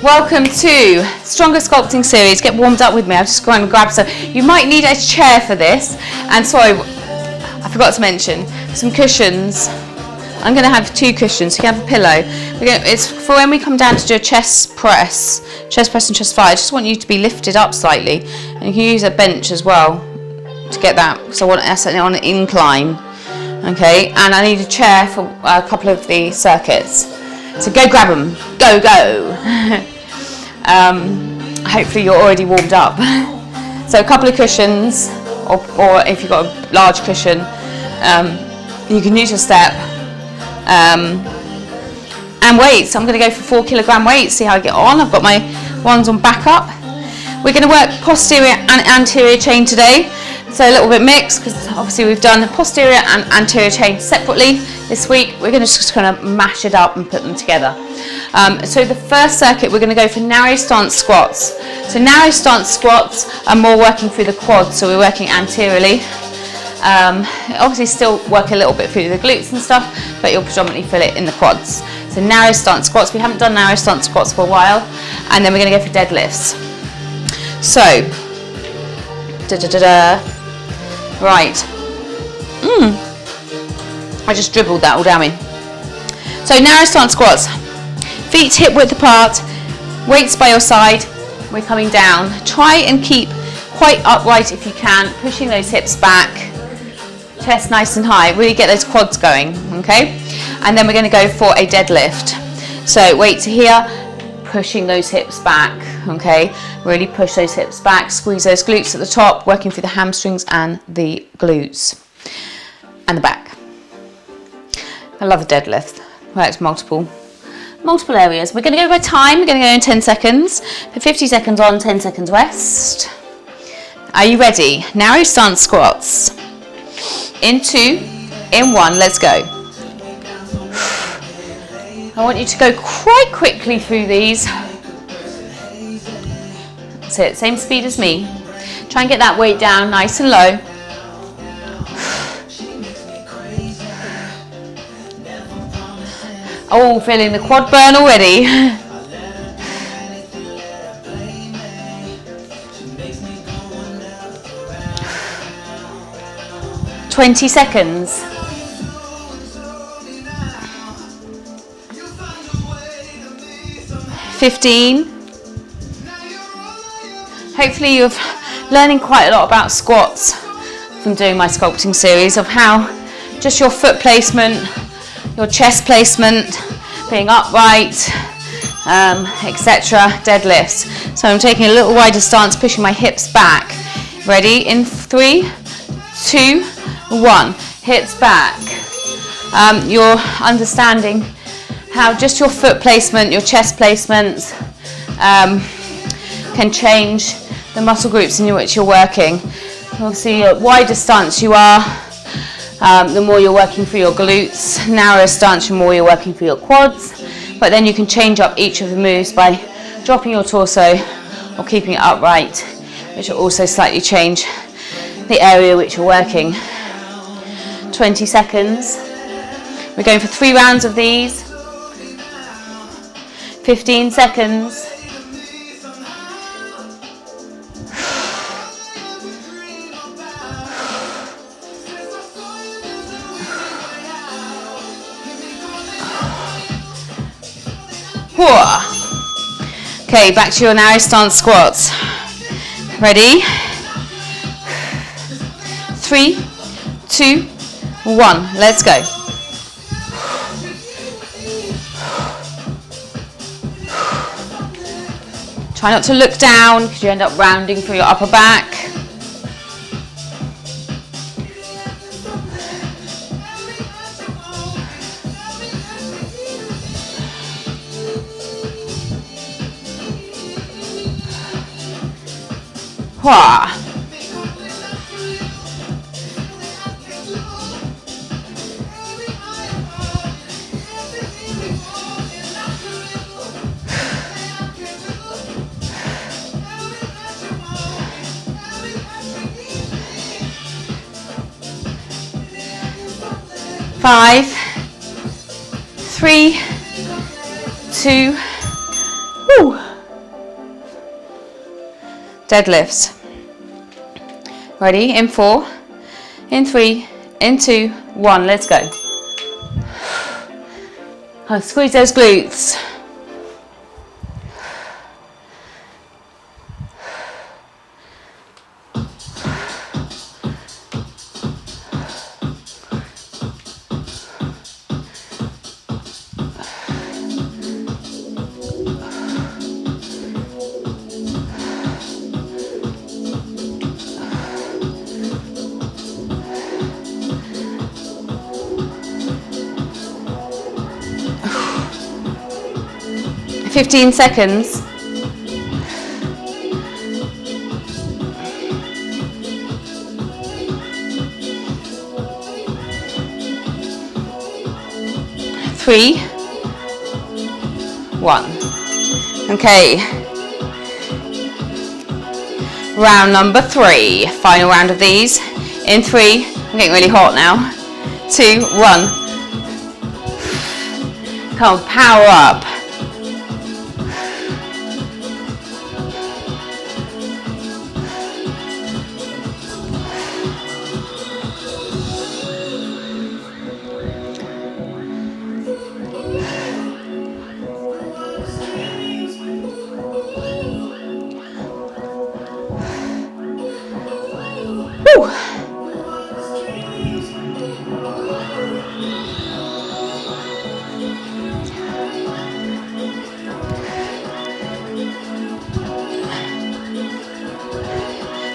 Welcome to Stronger Sculpting series. Get warmed up with me. I've just gone and grabbed some. You might need a chair for this. And sorry, I forgot to mention some cushions. I'm going to have 2 cushions. You can have a pillow. It's for when we come down to do a chest press and chest fly. I just want you to be lifted up slightly, and you can use a bench as well to get that. So I want it on an incline. Okay, and I need a chair for a couple of the circuits. So go grab them. Go. Hopefully you're already warmed up. So a couple of cushions, or if you've got a large cushion, you can use your step. And weights. I'm going to go for 4 kilogram weights, see how I get on. I've got my ones on back up. We're going to work posterior and anterior chain today. So a little bit mixed, because obviously we've done posterior and anterior chain separately this week. We're going to just kind of mash it up and put them together. So the first circuit, we're going to go for narrow stance squats. So narrow stance squats are more working through the quads, so we're working anteriorly. Obviously still work a little bit through the glutes and stuff, but you'll predominantly feel it in the quads. So narrow stance squats. We haven't done narrow stance squats for a while. And then we're going to go for deadlifts. So, right. I just dribbled that all down in. So narrow stance squats. Feet hip width apart, weights by your side. We're coming down. Try and keep quite upright if you can, pushing those hips back. Chest nice and high, really get those quads going, okay? And then we're going to go for a deadlift. So weights here, pushing those hips back, okay? Really push those hips back, squeeze those glutes at the top, working through the hamstrings and the glutes and the back. I love a deadlift, works multiple areas. We're going to go by time, we're going to go in 10 seconds, for 50 seconds on, 10 seconds rest. Are you ready? Narrow stance squats. In 2, in 1, let's go. I want you to go quite quickly through these. That's it, same speed as me. Try and get that weight down nice and low. Oh, feeling the quad burn already. 20 seconds. 15. Hopefully you're learning quite a lot about squats from doing my sculpting series, of how just your foot placement, your chest placement, being upright, etc. Deadlifts. So I'm taking a little wider stance, pushing my hips back. Ready? In 3, 2, 1. Hips back. You're understanding how just your foot placement, your chest placements can change the muscle groups in which you're working. Obviously, the wider stance you are, the more you're working through your glutes. Narrower stance, the more you're working through your quads. But then you can change up each of the moves by dropping your torso or keeping it upright, which will also slightly change the area which you're working. 20 seconds. We're going for 3 rounds of these. 15 seconds. Okay, back to your narrow stance squats. Ready? 3, 2, 1. Let's go. Try not to look down, because you end up rounding through your upper back. Hua. Five, 3, 2, woo. deadlifts. Ready? In 4, in 3, in 2, 1. Let's go. Oh, squeeze those glutes. Fifteen seconds. Three, 1. Okay. Round number 3. Final round of these. In 3. I'm getting really hot now. 2, 1. Come on, power up. Woo.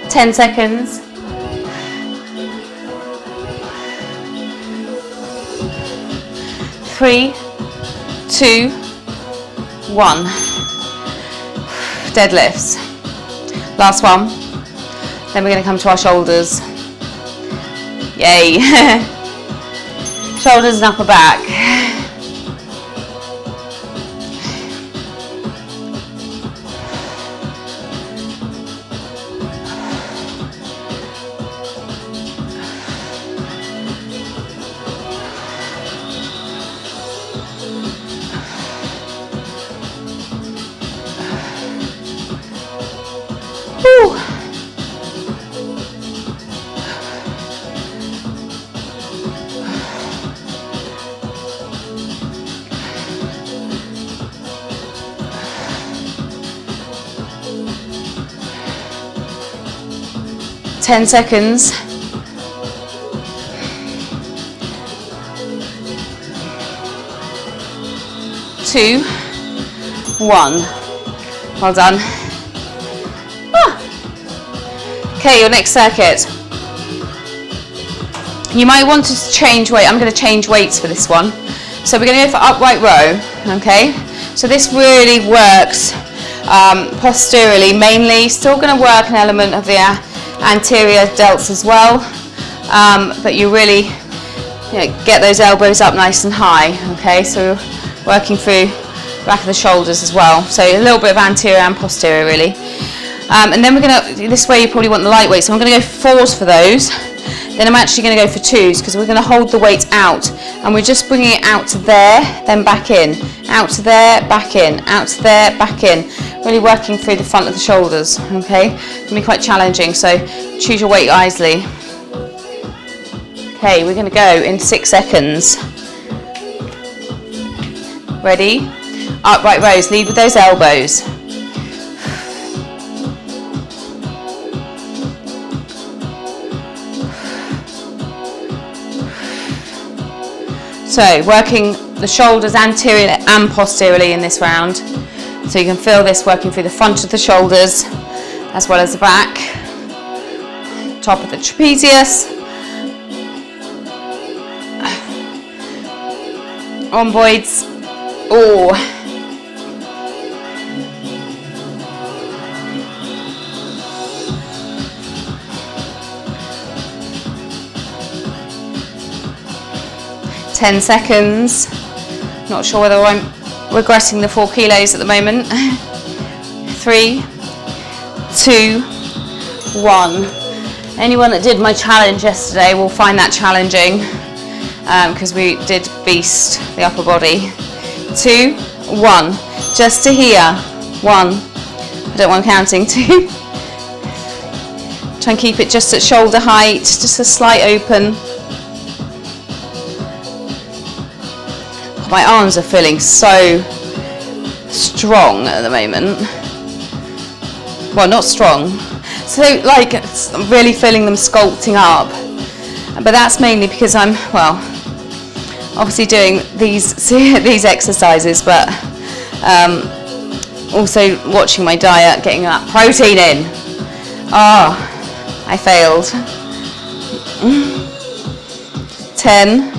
10 seconds. 3, 2, 1. Deadlifts. Last one. Then we're going to come to our shoulders. Yay. Shoulders and upper back. Whew. 10 seconds. 2, 1. Well done. Okay, your next circuit. You might want to change weight. I'm going to change weights for this one. So we're going to go for upright row, okay? So this really works posteriorly mainly. Still going to work an element of the anterior delts as well, but you really get those elbows up nice and high, okay? So we're working through the back of the shoulders as well. So a little bit of anterior and posterior really. And then we're going to, this way you probably want the lightweight, so I'm going to go for 4s for those. Then I'm actually going to go for 2s because we're going to hold the weight out and we're just bringing it out to there, then back in, out to there, back in, out to there, back in. Really working through the front of the shoulders, okay? It can be quite challenging, so choose your weight wisely. Okay, we're going to go in 6 seconds. Ready? Upright rows, lead with those elbows. So working the shoulders anteriorly and posteriorly in this round. So you can feel this working through the front of the shoulders as well as the back. Top of the trapezius. Rhomboids. Oh. Ten seconds. Not sure whether I'm regretting the 4 kilos at the moment. 3, 2, 1. Anyone that did my challenge yesterday will find that challenging because we did beast the upper body. 2, 1. Just to here. 1. I don't want counting. 2, Try and keep it just at shoulder height, just a slight open. My arms are feeling so strong at the moment. Well, not strong. So like, I'm really feeling them sculpting up. But that's mainly because I'm, well, obviously doing these exercises, but also watching my diet, getting that protein in. Oh, I failed. 10.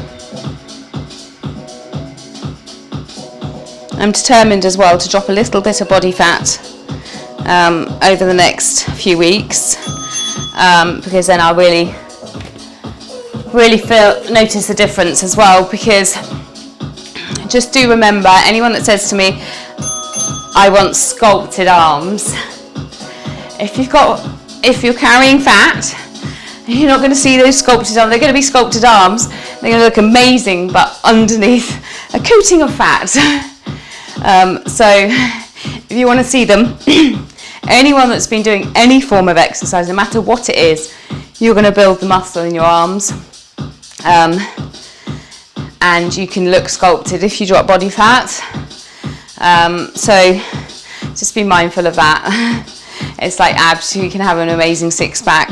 I'm determined as well to drop a little bit of body fat over the next few weeks, because then I'll really notice the difference as well. Because just do remember, anyone that says to me, I want sculpted arms, if you're carrying fat, you're not going to see those sculpted arms. They're going to be sculpted arms, they're going to look amazing, but underneath a coating of fat. So if you want to see them, anyone that's been doing any form of exercise, no matter what it is, you're going to build the muscle in your arms, and you can look sculpted if you drop body fat. So just be mindful of that. It's like abs, you can have an amazing six pack,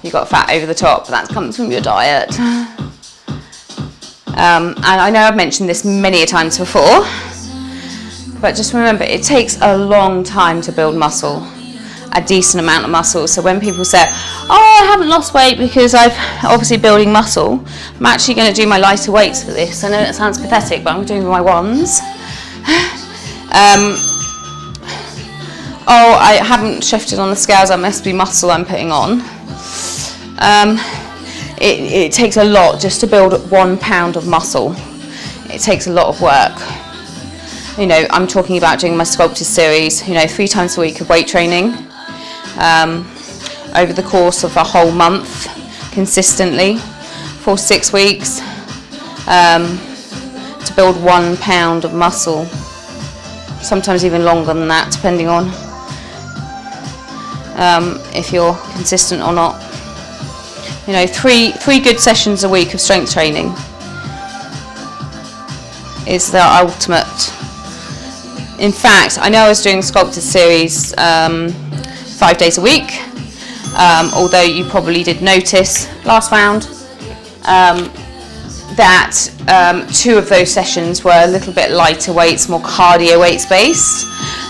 you've got fat over the top, that comes from your diet. And I know I've mentioned this many times before, but just remember, it takes a long time to build muscle, a decent amount of muscle. So when people say, oh, I haven't lost weight because I've obviously building muscle, I'm actually going to do my lighter weights for this. I know it sounds pathetic, but I'm doing my ones. Oh, I haven't shifted on the scales, that must be muscle I'm putting on. It takes a lot just to build 1 pound of muscle. It takes a lot of work. You know, I'm talking about doing my sculpted series, 3 times a week of weight training, over the course of a whole month, consistently, for 6 weeks, to build 1 pound of muscle, sometimes even longer than that, depending on if you're consistent or not. 3 good sessions a week of strength training is the ultimate. In fact, I know I was doing a sculpted series 5 days a week, although you probably did notice last round that 2 of those sessions were a little bit lighter weights, more cardio weights based,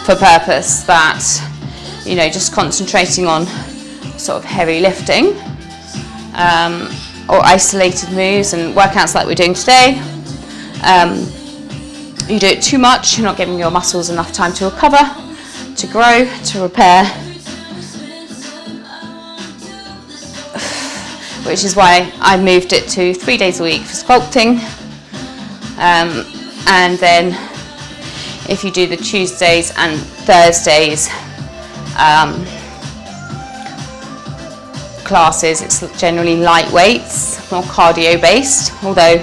for purpose that, just concentrating on sort of heavy lifting, or isolated moves and workouts like we're doing today. You do it too much, you're not giving your muscles enough time to recover, to grow, to repair. Which is why I moved it to 3 days a week for sculpting. And then if you do the Tuesdays and Thursdays classes, it's generally light weights, more cardio based, although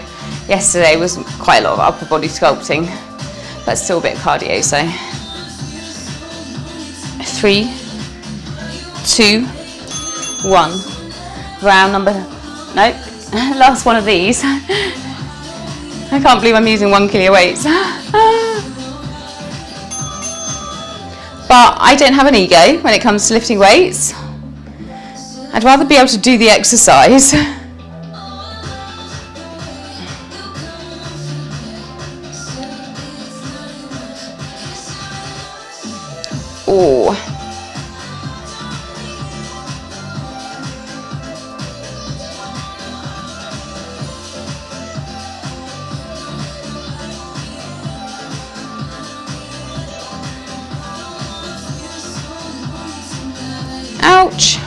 yesterday was quite a lot of upper body sculpting, but still a bit of cardio. So 3, 2, 1. Round number, nope, last one of these. I can't believe I'm using 1 kilo weights. But I don't have an ego when it comes to lifting weights. I'd rather be able to do the exercise. Oh. Ouch.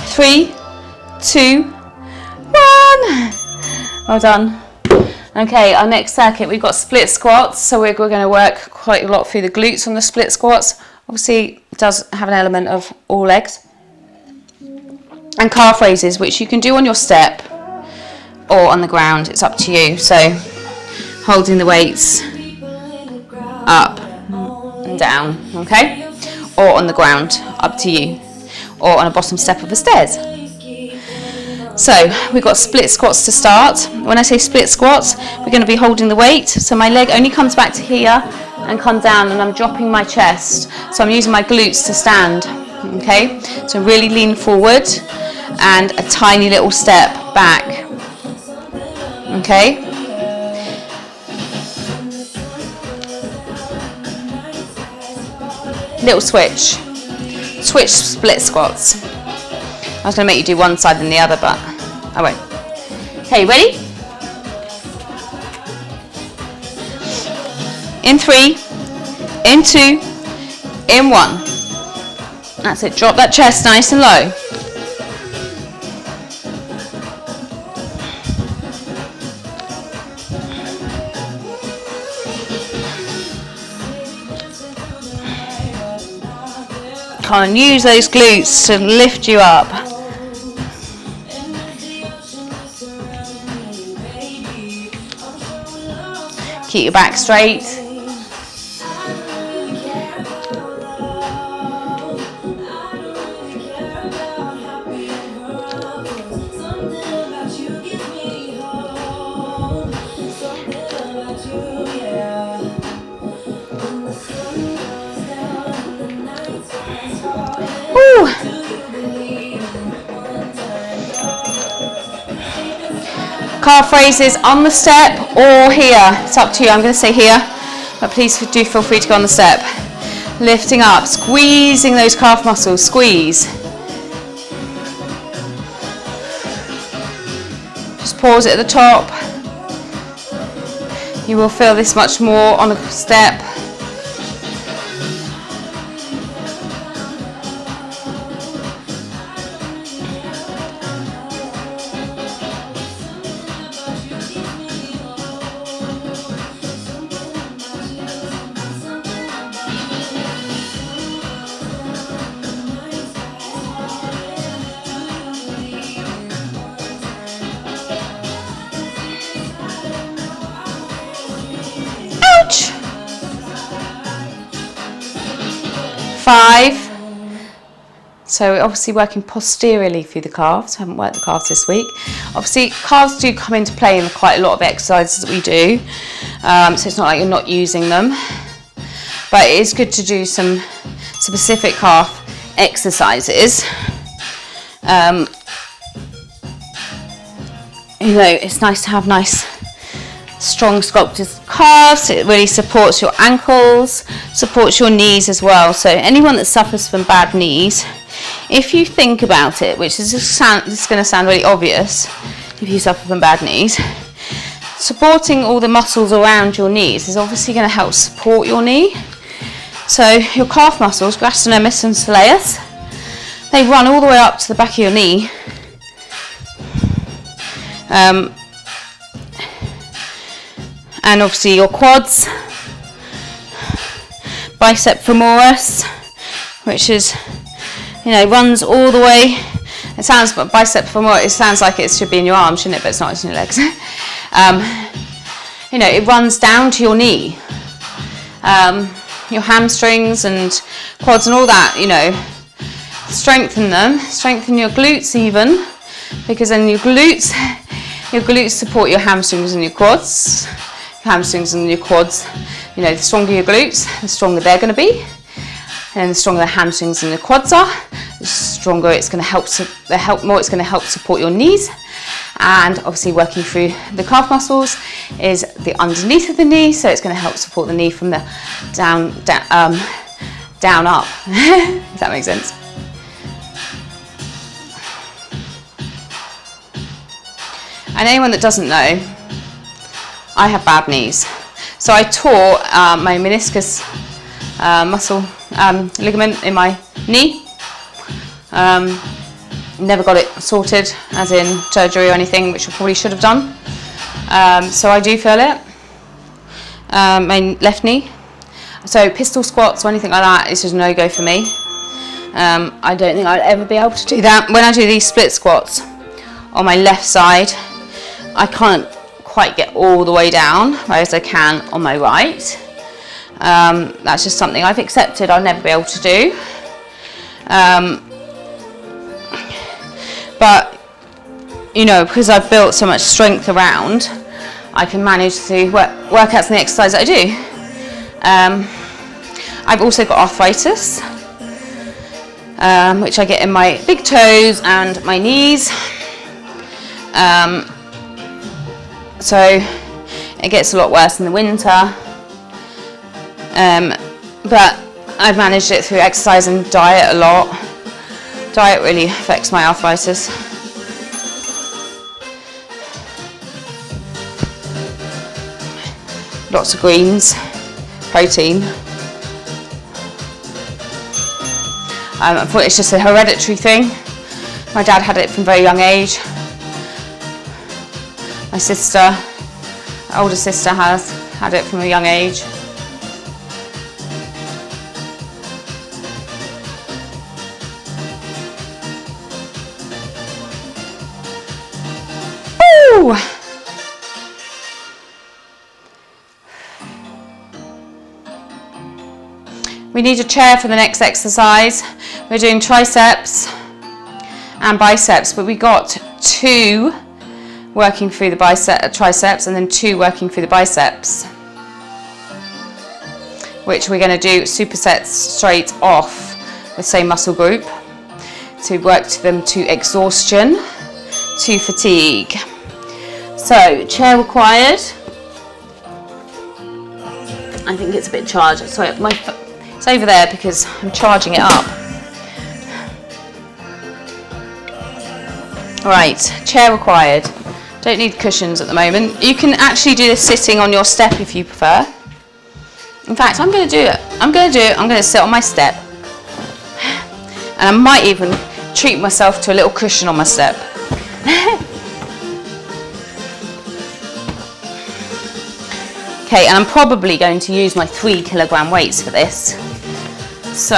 Three, 2, 1. Well done. Okay, our next circuit, we've got split squats. So we're going to work quite a lot through the glutes on the split squats. Obviously, it does have an element of all legs. And calf raises, which you can do on your step. or on the ground. It's up to you. So holding the weights up and down, okay? Or on the ground, up to you. Or on a bottom step of the stairs. So we've got split squats to start. When I say split squats, we're going to be holding the weight. So my leg only comes back to here and come down, and I'm dropping my chest. So I'm using my glutes to stand, okay? So really lean forward and a tiny little step back, okay? Little switch. Switch split squats. I was going to make you do one side and the other, but I won't. Okay, ready? In 3, in 2, in 1. That's it. Drop that chest nice and low. Come on, use those glutes to lift you up. Keep your back straight. Calf raises on the step or here. It's up to you. I'm going to say here, but please do feel free to go on the step. Lifting up, squeezing those calf muscles. Squeeze. Just pause it at the top. You will feel this much more on a step. Ouch! 5. So we're obviously working posteriorly through the calves. I haven't worked the calves this week. Obviously, calves do come into play in quite a lot of exercises that we do. So it's not like you're not using them. But it is good to do some specific calf exercises. You know, it's nice to have nice, strong sculpted calves. It really supports your ankles, supports your knees as well. So anyone that suffers from bad knees, if you think about it, which is going to sound really obvious if you suffer from bad knees, supporting all the muscles around your knees is obviously going to help support your knee. So your calf muscles, gastrocnemius and soleus, they run all the way up to the back of your knee. And obviously your quads, bicep femoris, which is, you know, runs all the way. It sounds, but bicep femoris, it sounds like it should be in your arms, shouldn't it? But it's not, it's in your legs. You know, it runs down to your knee. Your hamstrings and quads and all that, you know, strengthen them, strengthen your glutes even, because then your glutes support your hamstrings and your quads. Your hamstrings and your quads, you know, the stronger your glutes, the stronger they're going to be, and the stronger the hamstrings and the quads are, the stronger it's going to help, it's going to help support your knees. And obviously working through the calf muscles is the underneath of the knee, so it's going to help support the knee from the down up. If that makes sense. And anyone that doesn't know, I have bad knees. So I tore my meniscus muscle ligament in my knee. Never got it sorted, as in surgery or anything, which I probably should have done. So I do feel it. My left knee. So pistol squats or anything like that is just no go for me. I don't think I'd ever be able to do that. When I do these split squats on my left side, I can't quite get all the way down, whereas I can on my right. That's just something I've accepted I'll never be able to do. But, you know, because I've built so much strength around, I can manage the workouts and the exercise that I do. I've also got arthritis, which I get in my big toes and my knees. So it gets a lot worse in the winter. But I've managed it through exercise and diet a lot. Diet really affects my arthritis. Lots of greens, protein. I thought it's just a hereditary thing. My dad had it from a very young age. My sister, my older sister, has had it from a young age. Ooh. We need a chair for the next exercise. We're doing triceps and biceps, but we got 2 working through the triceps and then 2 working through the biceps, which we're going to do supersets straight off the same muscle group to work them to exhaustion, to fatigue. So, chair required. I think it's a bit charged. Sorry, it's over there because I'm charging it up. Right, chair required. Don't need cushions at the moment. You can actually do this sitting on your step if you prefer. In fact, I'm going to do it. I'm going to sit on my step. And I might even treat myself to a little cushion on my step. Okay, and I'm probably going to use my 3 kilogram weights for this. So,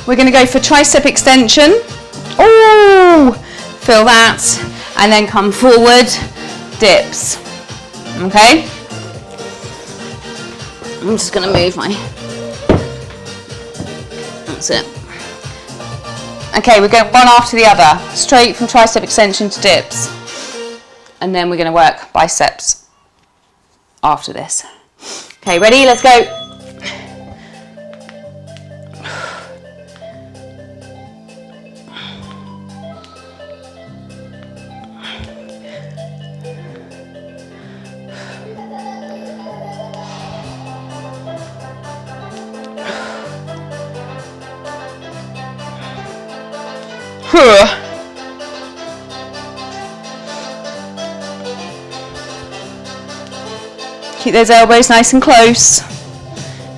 we're going to go for tricep extension. Oh, feel that. And then come forward, dips. Okay? I'm just going to move my... That's it. Okay, we're going one after the other. Straight from tricep extension to dips. And then we're going to work biceps after this. Okay, ready? Let's go. Keep those elbows nice and close.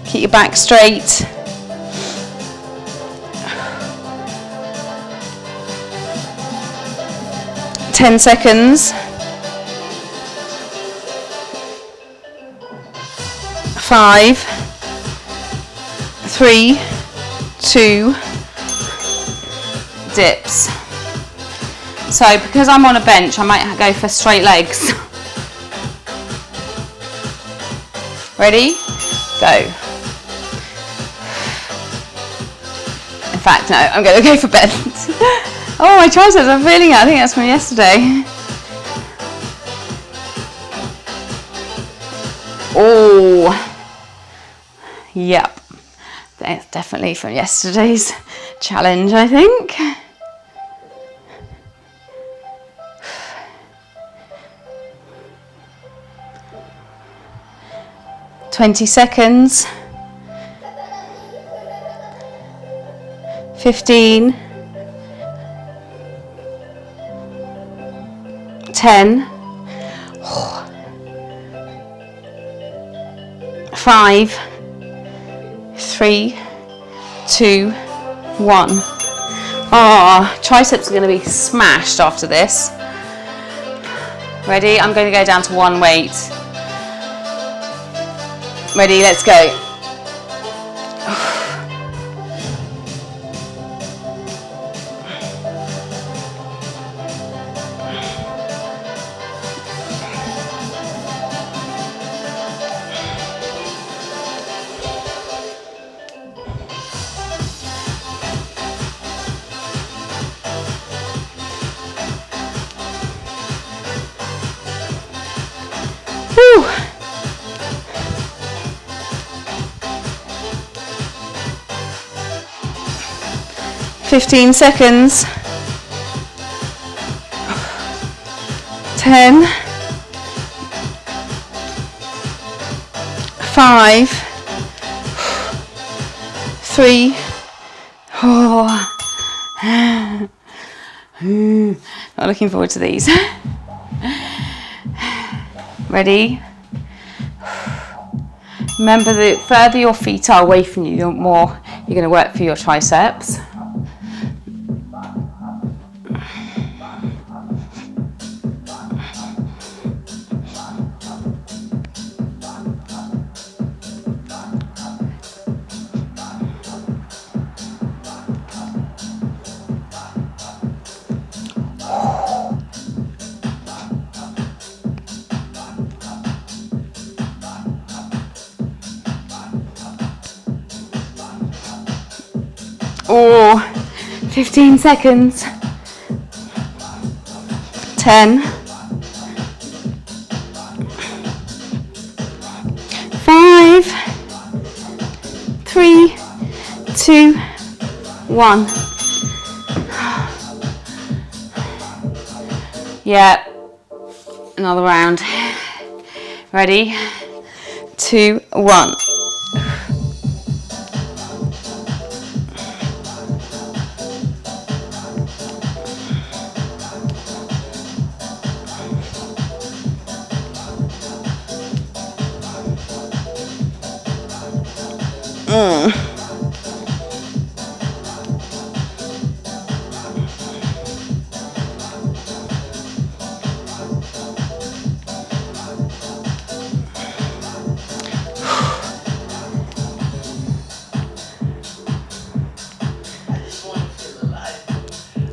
Keep your back straight. Ten seconds. 5, 3, 2, dips. So because I'm on a bench, I might go for straight legs. Ready? Go. In fact, no, I'm going to go for bent. Oh, my triceps, I'm feeling it. I think that's from yesterday. Oh, yep. That's definitely from yesterday's challenge, I think. $20 seconds. 15. 10. 5, 3, 2, 1. Oh, triceps are going to be smashed after this. Ready? I'm going to go down to 1 weight. Ready? Let's go. Whew. 15 seconds. 10. 5. 3. Oh. Not looking forward to these. Ready? Remember, the further your feet are away from you, the more you're going to work for your triceps. Oh, 15 seconds. 10. 5. 3, 2, 1. Yeah, another round. Ready? 2, 1.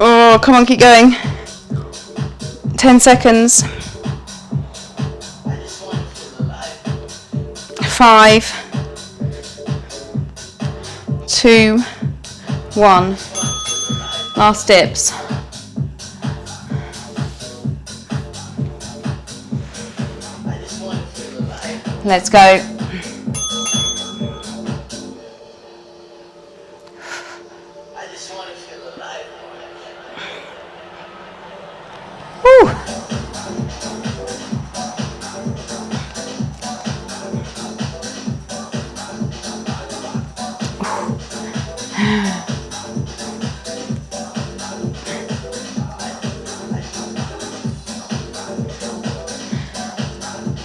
Oh, come on, keep going. 10 seconds. 5, 2, 1. Last dips. Let's go. Woo.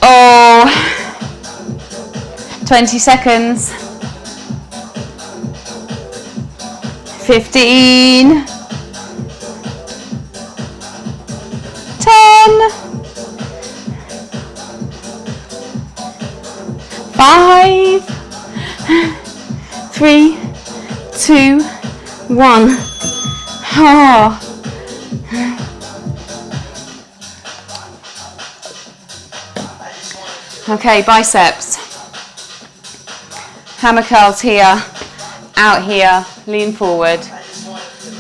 Oh, 20 seconds. 15. 10. 5. 3, 2, 1. Oh. Okay, biceps. Hammer curls here, out here, lean forward,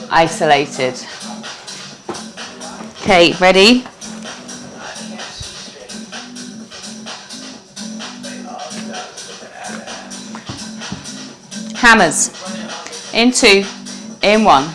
isolated. Okay, ready? Hammers. In 2, in 1.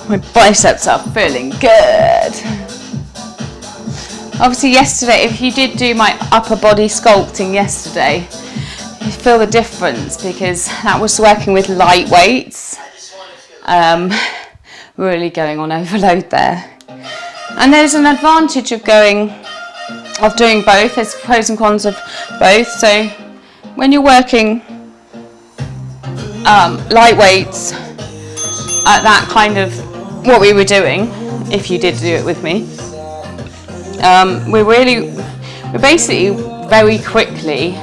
My biceps are feeling good. Obviously yesterday, if you did do my upper body sculpting yesterday, you feel the difference because that was working with light weights. Really going on overload there. And there's an advantage of doing both. There's pros and cons of both. So when you're working light weights at that kind of what we were doing, if you did do it with me, we're basically very quickly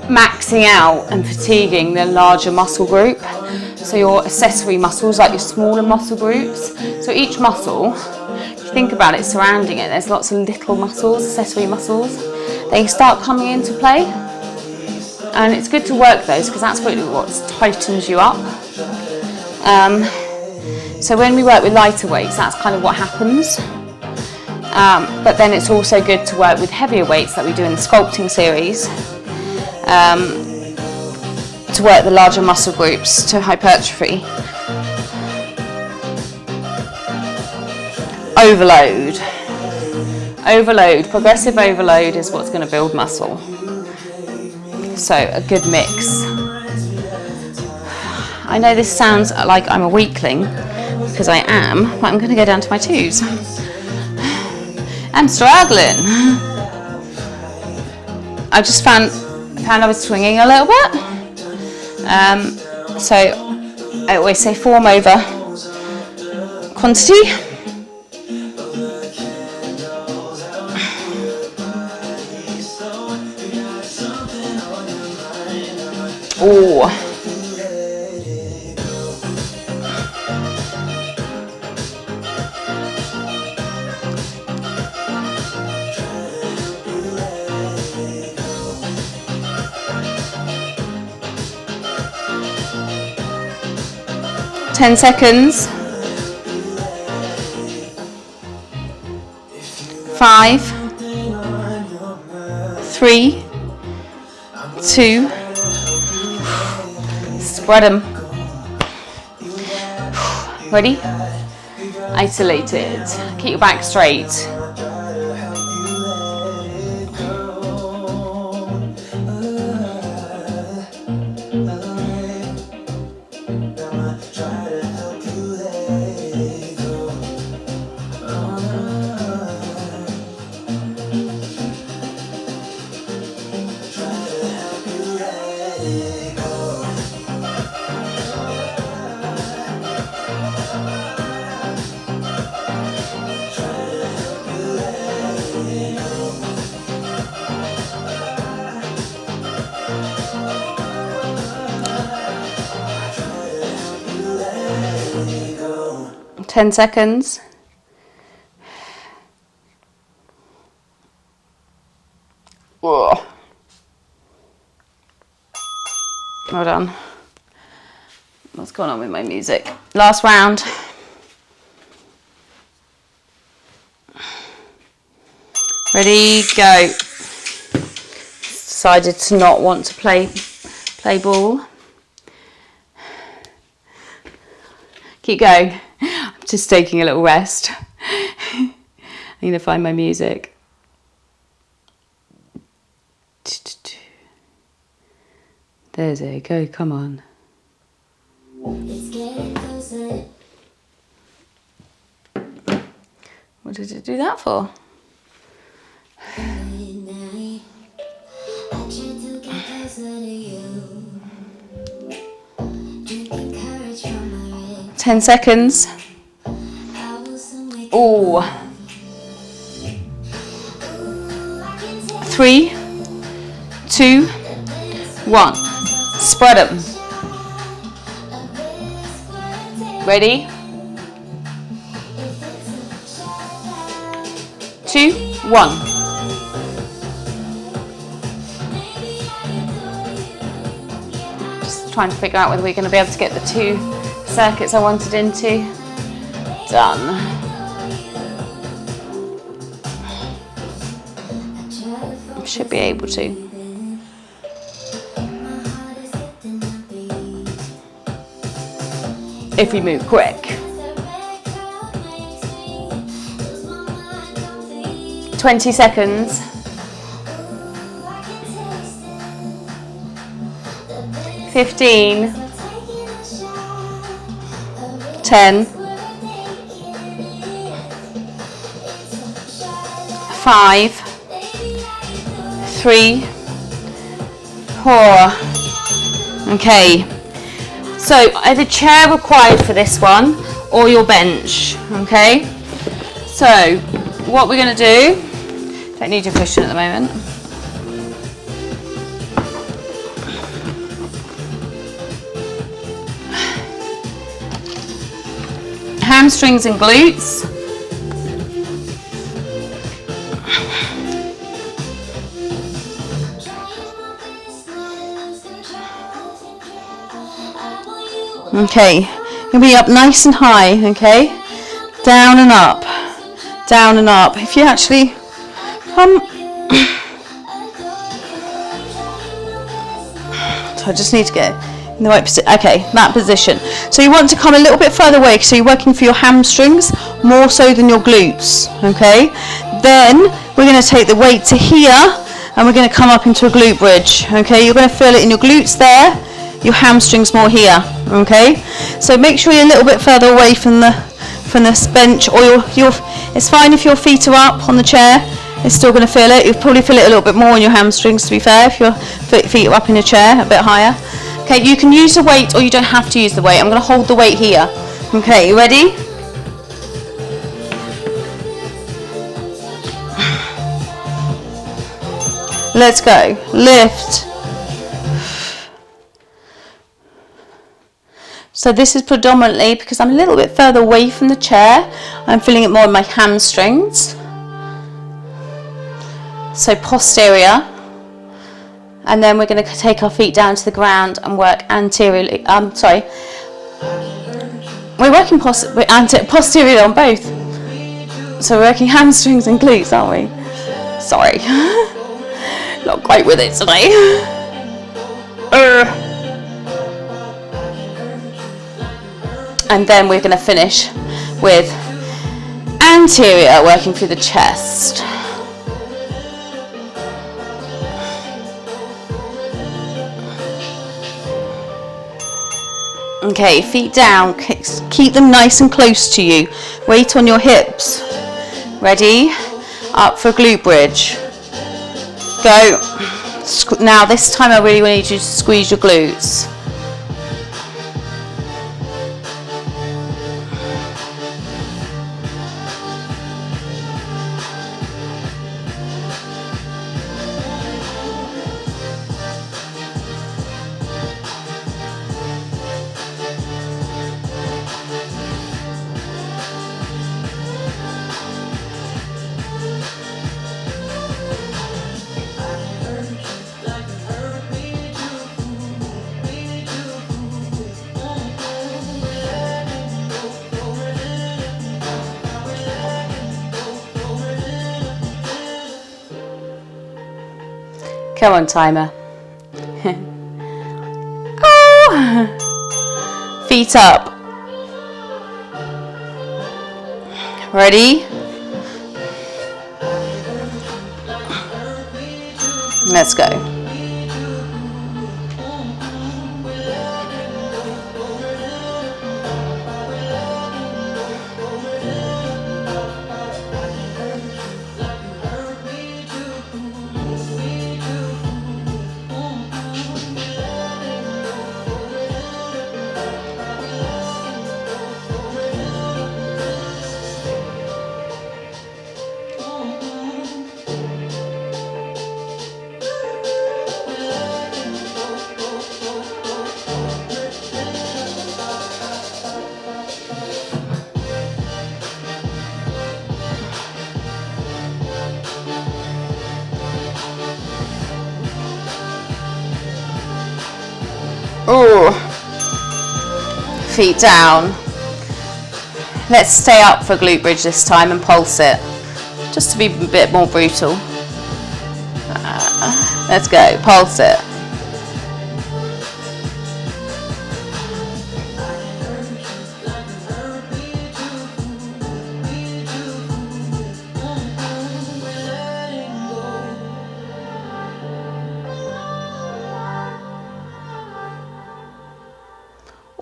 maxing out and fatiguing the larger muscle group. So your accessory muscles, like your smaller muscle groups. So each muscle, if you think about it, surrounding it, there's lots of little muscles, accessory muscles. They start coming into play. And it's good to work those because that's really what tightens you up. So when we work with lighter weights, that's kind of what happens. But then it's also good to work with heavier weights that we do in the sculpting series. To work the larger muscle groups to hypertrophy. Overload. Overload, progressive overload is what's going to build muscle. So a good mix. I know this sounds like I'm a weakling, because I am, but I'm going to go down to my twos. I'm struggling. I just found I was swinging a little bit. So I always say form over quantity. Oh. Ten seconds. 5, 3, 2. Spread them. Ready? Isolated. Keep your back straight. Ten seconds. Whoa. Well done. What's going on with my music? Last round. Ready, go. Decided to not want to play ball. Keep going. I'm just taking a little rest. I'm going to find my music. There's it. Go, come on. What did it do that for? 10 seconds. Oh. 3, 2, 1. Spread them. Ready? 2, 1. Just trying to figure out whether we're going to be able to get the 2 circuits I wanted into. Done. Should be able to. If we move quick. 20 seconds. 15. 10. 5. 3. 4. Okay. So either chair required for this one or your bench. Okay. So what we're going to do. Don't need your cushion at the moment. hamstrings and glutes. Okay, you'll be up nice and high, okay? Down and up, down and up. If you actually come, so I just need to get in the right position. Okay, that position. So you want to come a little bit further away, so you're working for your hamstrings more so than your glutes, okay? Then we're going to take the weight to here, and we're going to come up into a glute bridge, okay? You're going to feel it in your glutes there, your hamstrings more here, okay? So make sure you're a little bit further away from this bench, or it's fine if your feet are up on the chair. It's still going to feel it. You'll probably feel it a little bit more in your hamstrings, to be fair, if your feet are up in a chair a bit higher. Okay, you can use the weight or you don't have to use the weight. I'm going to hold the weight here. Okay, you ready? Let's go. Lift. So this is predominantly because I'm a little bit further away from the chair. I'm feeling it more in my hamstrings. So posterior. And then we're going to take our feet down to the ground and work anteriorly. We're working posteriorly on both. So we're working hamstrings and glutes, aren't we? Sorry. Not quite with it today. And then we're going to finish with anterior, working through the chest. Okay, feet down, keep them nice and close to you. Weight on your hips. Ready? Up for glute bridge. Go. Now this time I really want you to squeeze your glutes. Come on, timer. Oh. Feet up. Ready? Let's go. Oh, feet down. Let's stay up for glute bridge this time and pulse it, just to be a bit more brutal. Let's go, pulse it.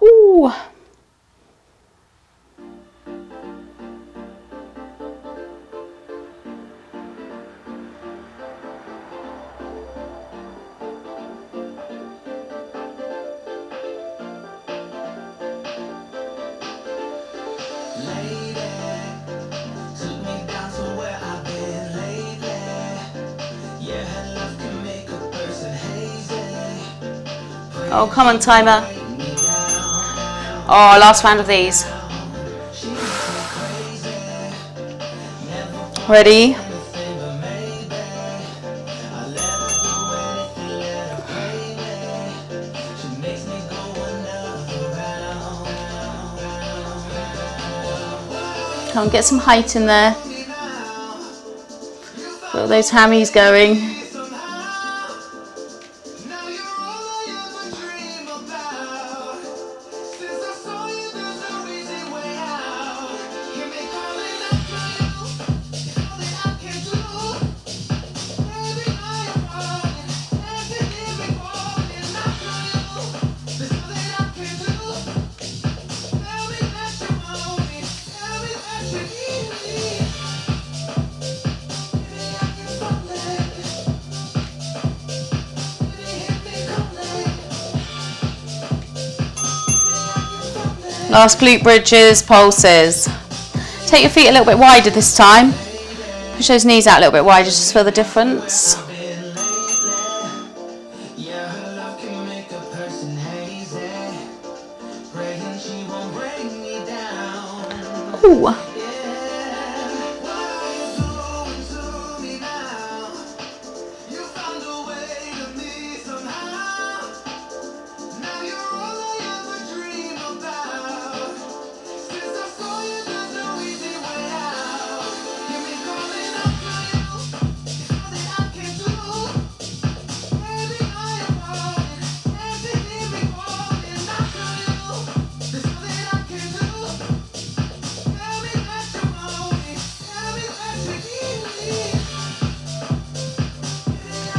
Ooh. Oh, come on, timer. Oh, last round of these. Ready? Come on, get some height in there. Feel those hammies going. Last glute bridges, pulses. Take your feet a little bit wider this time. Push those knees out a little bit wider, just feel the difference. Ooh.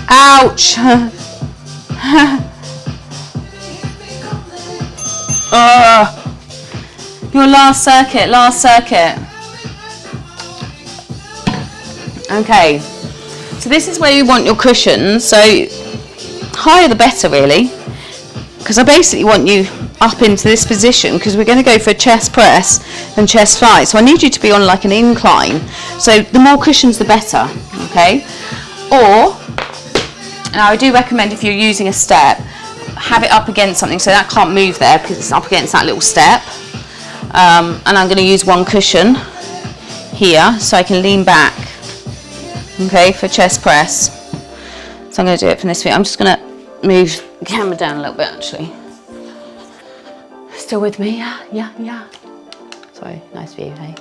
Ouch! Your last circuit. Okay, so this is where you want your cushions, so higher the better really, because I basically want you up into this position because we're going to go for a chest press and chest fly, so I need you to be on like an incline, so the more cushions the better, okay? Or, now I do recommend if you're using a step, have it up against something so that can't move there because it's up against that little step. And I'm going to use one cushion here so I can lean back, okay, for chest press. So I'm going to do it from this view. I'm just going to move the camera down a little bit actually. Still with me? Yeah. Sorry, nice view, hey?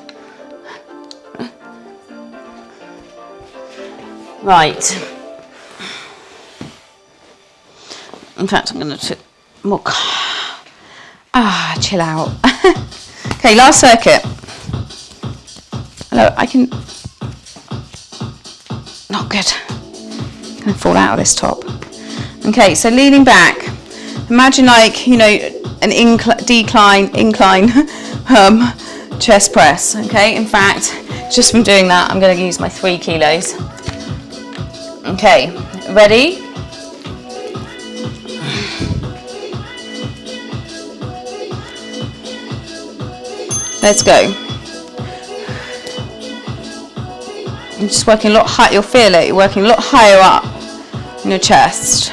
Right. In fact, I'm going to more. Chill out. Okay, last circuit. Hello, I can. Not good. I'm going to fall out of this top. Okay, so leaning back. Imagine like, you know, an incline chest press. Okay, in fact, just from doing that, I'm going to use my 3 kilos. Okay, ready? Let's go. I'm just working a lot higher. You'll feel it. You're working a lot higher up in your chest.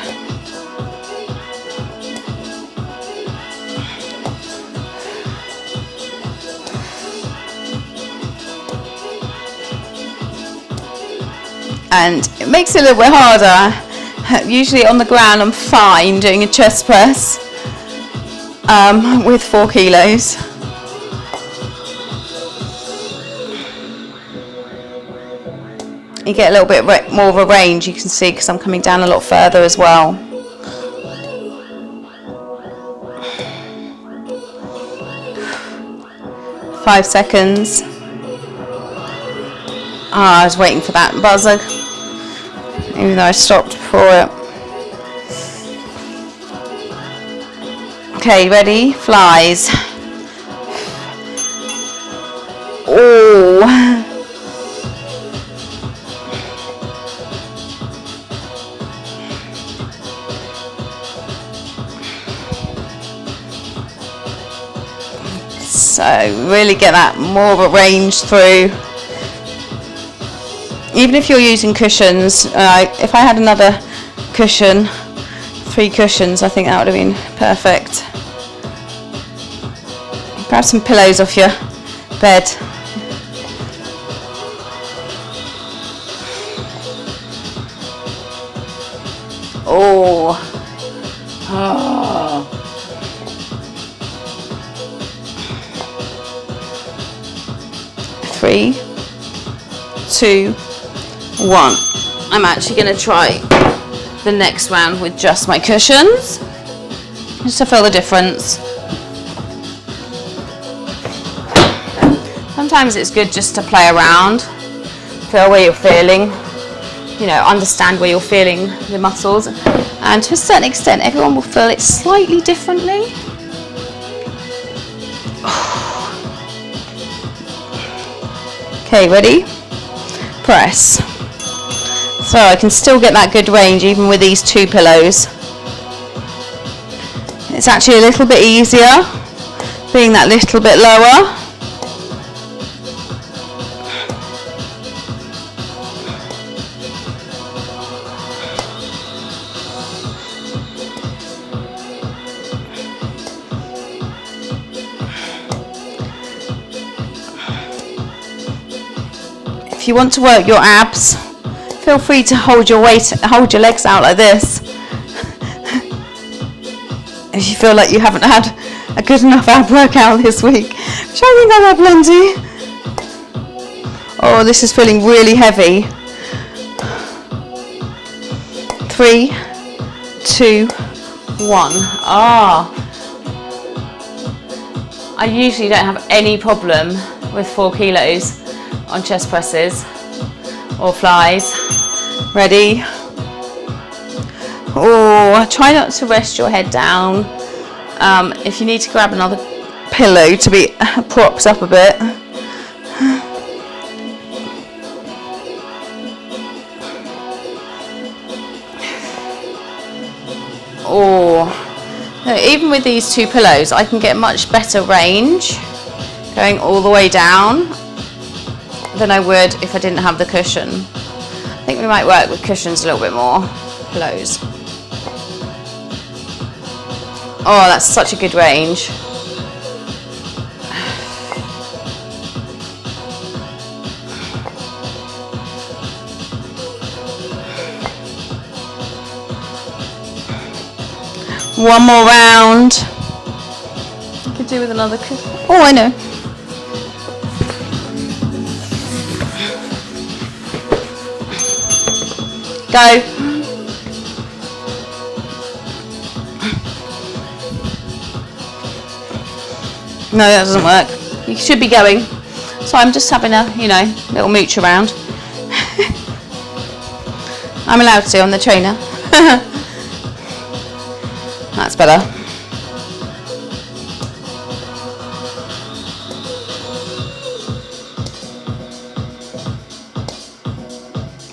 And it makes it a little bit harder. Usually on the ground I'm fine doing a chest press with 4 kilos. You get a little bit more of a range, you can see, because I'm coming down a lot further as well. Five seconds. I was waiting for that buzzer, even though I stopped before it. Okay, ready? Flies. Oh. So really get that more of a range through. Even if you're using cushions, if I had another cushion, 3 cushions, I think that would have been perfect. Grab some pillows off your bed. Oh. Oh. 3, 2, 1. I'm actually going to try the next round with just my cushions, just to feel the difference. Sometimes it's good just to play around, feel where you're feeling, you know, understand where you're feeling the muscles, and to a certain extent everyone will feel it slightly differently. Okay, ready? Press. So I can still get that good range even with these 2 pillows. It's actually a little bit easier being that little bit lower. If you want to work your abs, feel free to hold your legs out like this. If you feel like you haven't had a good enough ab workout this week, which I think I've had plenty. Oh, this is feeling really heavy. 3, 2, 1. I usually don't have any problem with 4 kilos on chest presses or flies. Ready? Oh, try not to rest your head down. If you need to grab another pillow to be propped up a bit. Oh, no, even with these 2 pillows, I can get much better range going all the way down than I would if I didn't have the cushion. I think we might work with cushions a little bit more. Pillows. Oh, that's such a good range. One more round. I could do with another cushion. Oh, I know. Go. No, that doesn't work. You should be going. So I'm just having a, you know, little mooch around. I'm allowed to, I'm the trainer. That's better.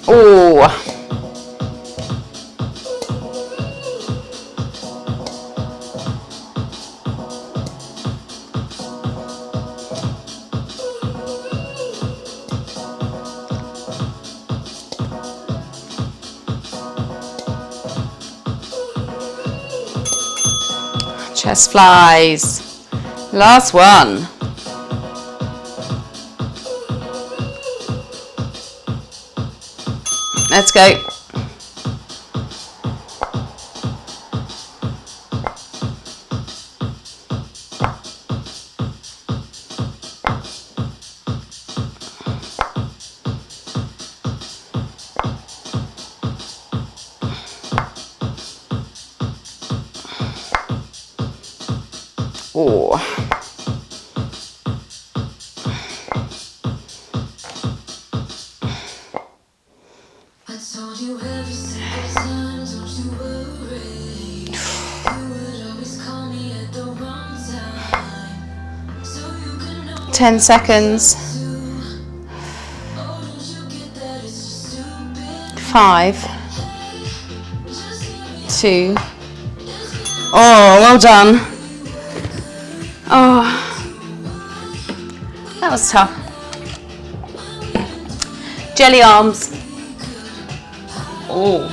Oh. Chest flies. Last one. Let's go. Oh. I told you every single time, don't you worry. You would always call me at the wrong time. So you can know 10 seconds. 5, 2. Oh, well done. Oh, that was tough. Jelly arms. Oh,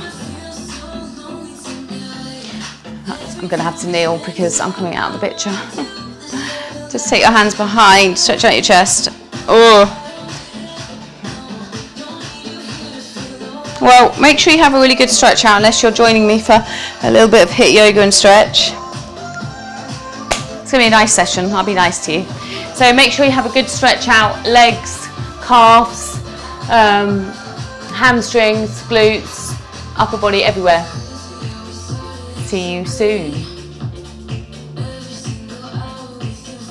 I'm going to have to kneel because I'm coming out of the picture. Just take your hands behind, stretch out your chest. Oh. Well, make sure you have a really good stretch out unless you're joining me for a little bit of HIIT yoga and stretch. It's going to be a nice session. I'll be nice to you. So make sure you have a good stretch out, legs, calves, hamstrings, glutes, upper body, everywhere. See you soon.